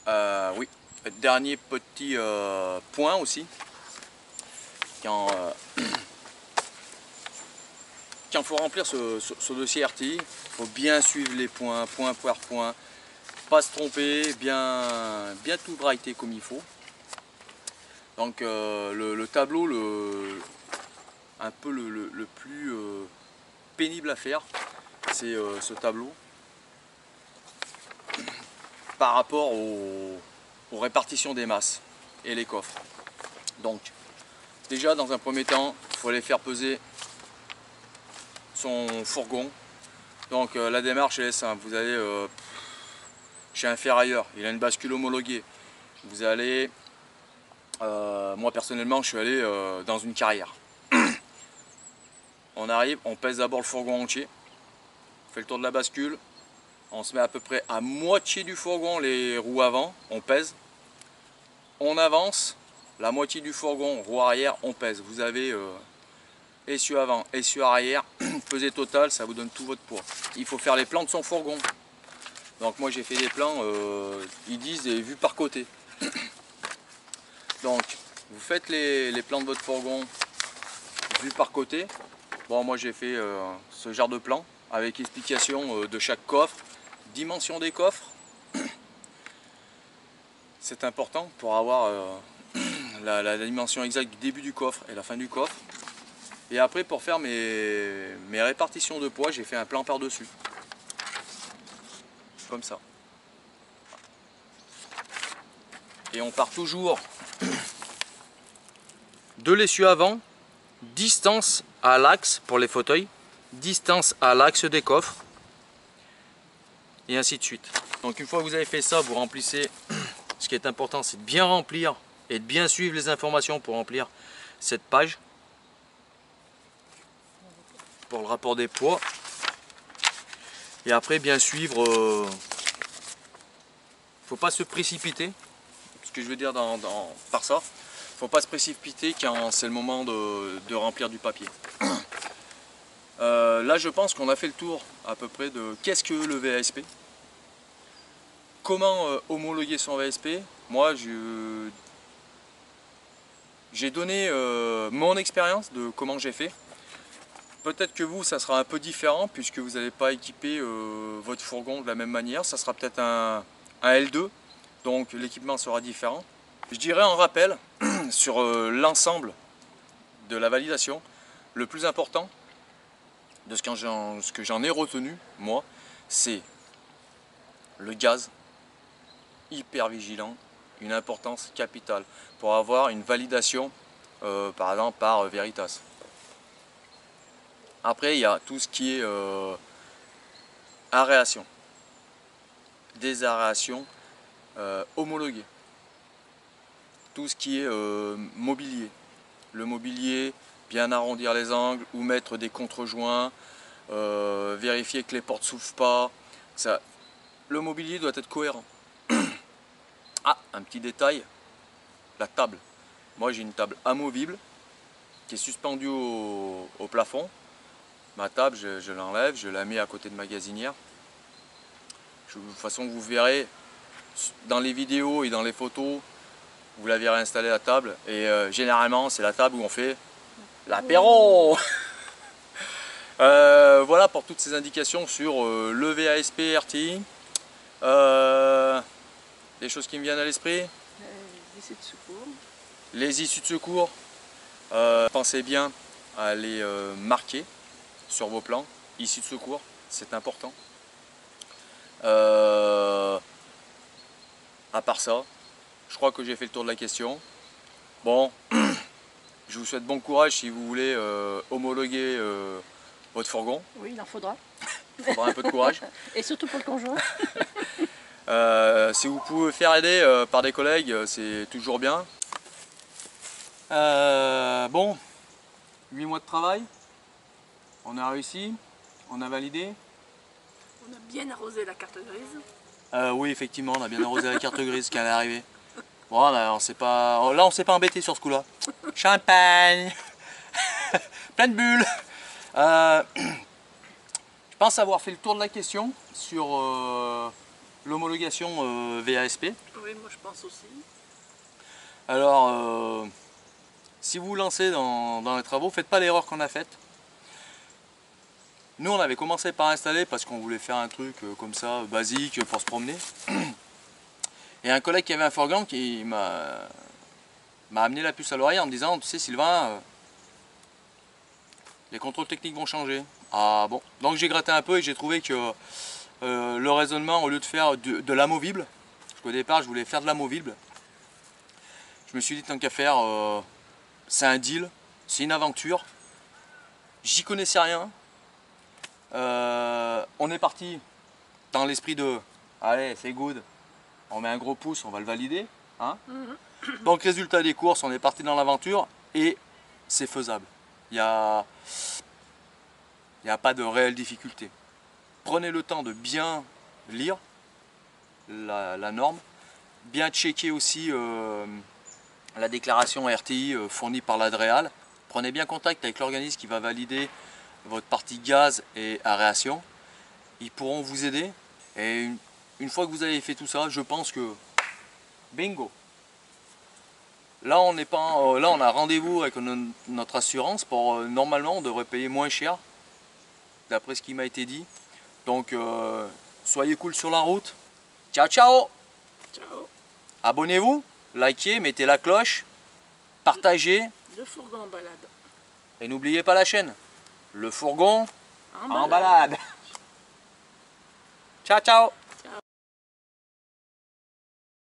Oui, dernier petit point aussi. Quand il faut remplir ce dossier RTI, il faut bien suivre les points, point par point, pas se tromper, bien tout writer comme il faut. Donc le tableau, un peu le plus pénible à faire, c'est ce tableau par rapport aux répartitions des masses et les coffres. Donc déjà dans un premier temps, il faut aller faire peser son fourgon. Donc la démarche elle est simple, vous allez chez un ferrailleur, il a une bascule homologuée. Vous allez, moi personnellement je suis allé dans une carrière. On arrive, on pèse d'abord le fourgon entier, on fait le tour de la bascule, on se met à peu près à moitié du fourgon les roues avant, on pèse, on avance, la moitié du fourgon, roue arrière, on pèse. Vous avez essieu avant, essieu arrière, pesée totale, ça vous donne tout votre poids. Il faut faire les plans de son fourgon. Donc moi j'ai fait des plans, ils disent des vues par côté. Donc vous faites les plans de votre fourgon vue par côté. Bon moi j'ai fait ce genre de plan avec explication de chaque coffre, dimension des coffres. C'est important pour avoir la dimension exacte du début du coffre et la fin du coffre. Et après pour faire mes répartitions de poids, j'ai fait un plan par dessus. Comme ça. Et on part toujours de l'essieu avant, distance à l'axe pour les fauteuils, distance à l'axe des coffres, et ainsi de suite. Donc une fois que vous avez fait ça, vous remplissez, ce qui est important c'est de bien remplir et de bien suivre les informations pour remplir cette page, pour le rapport des poids, et après bien suivre, faut pas se précipiter, ce que je veux dire par ça, faut pas se précipiter quand c'est le moment de remplir du papier. Là je pense qu'on a fait le tour à peu près de qu'est-ce que le VASP, comment homologuer son VASP. Moi j'ai donné mon expérience de comment j'ai fait. Peut-être que vous ça sera un peu différent puisque vous n'allez pas équiper votre fourgon de la même manière, ça sera peut-être un L2, donc l'équipement sera différent. Je dirais en rappel sur l'ensemble de la validation, le plus important de ce que j'en ai retenu, moi, c'est le gaz, hyper vigilant, une importance capitale pour avoir une validation, par exemple par Veritas. Après, il y a tout ce qui est aération, désaération homologuée, tout ce qui est mobilier. Le mobilier, bien arrondir les angles ou mettre des contre-joints, vérifier que les portes ne s'ouvrent pas. Ça, le mobilier doit être cohérent. Ah, un petit détail, la table. Moi j'ai une table amovible qui est suspendue au plafond. Ma table, je l'enlève, je la mets à côté de ma gazinière. De toute façon, vous verrez dans les vidéos et dans les photos, vous la verrez installer la table. Et généralement, c'est la table où on fait l'apéro. Voilà pour toutes ces indications sur le VASP RTI. Des choses qui me viennent à l'esprit. Les issues de secours. Les issues de secours. Pensez bien à les marquer sur vos plans. Issues de secours, c'est important. À part ça, je crois que j'ai fait le tour de la question. Bon, je vous souhaite bon courage si vous voulez homologuer votre fourgon. Oui, il en faudra. Il faudra un peu de courage. Et surtout pour le conjoint. Si vous pouvez faire aider par des collègues, c'est toujours bien. Bon, 8 mois de travail, on a réussi, on a validé. On a bien arrosé la carte grise. Oui, effectivement, on a bien arrosé la carte grise quand elle est arrivée. Bon, là, on s'est pas embêté sur ce coup-là. Champagne, plein de bulles. Je pense avoir fait le tour de la question sur l'homologation VASP. Oui, moi je pense aussi. Alors, si vous vous lancez dans les travaux, faites pas l'erreur qu'on a faite. Nous, on avait commencé par installer parce qu'on voulait faire un truc comme ça, basique, pour se promener. Et un collègue qui avait un fourgon qui m'a amené la puce à l'oreille en me disant, tu sais Sylvain, les contrôles techniques vont changer. Ah bon, donc j'ai gratté un peu et j'ai trouvé que le raisonnement, au lieu de faire de l'amovible, parce qu'au départ je voulais faire de l'amovible, je me suis dit tant qu'à faire, c'est un deal, c'est une aventure, j'y connaissais rien. On est parti dans l'esprit de allez c'est good, on met un gros pouce, on va le valider, hein. Donc résultat des courses, on est parti dans l'aventure et c'est faisable. Il n'y a pas de réelle difficulté. Prenez le temps de bien lire la norme, bien checker aussi la déclaration RTI fournie par l'Adréal. Prenez bien contact avec l'organisme qui va valider votre partie gaz et aération. Ils pourront vous aider. Et une fois que vous avez fait tout ça, je pense que bingo. Là on n'est pas, là on a rendez-vous avec notre assurance pour normalement on devrait payer moins cher, d'après ce qui m'a été dit. Donc soyez cool sur la route. Ciao ciao. Ciao. Abonnez-vous, likez, mettez la cloche, partagez. Le fourgon en balade. Et n'oubliez pas la chaîne. Le fourgon En en balade. Ciao ciao.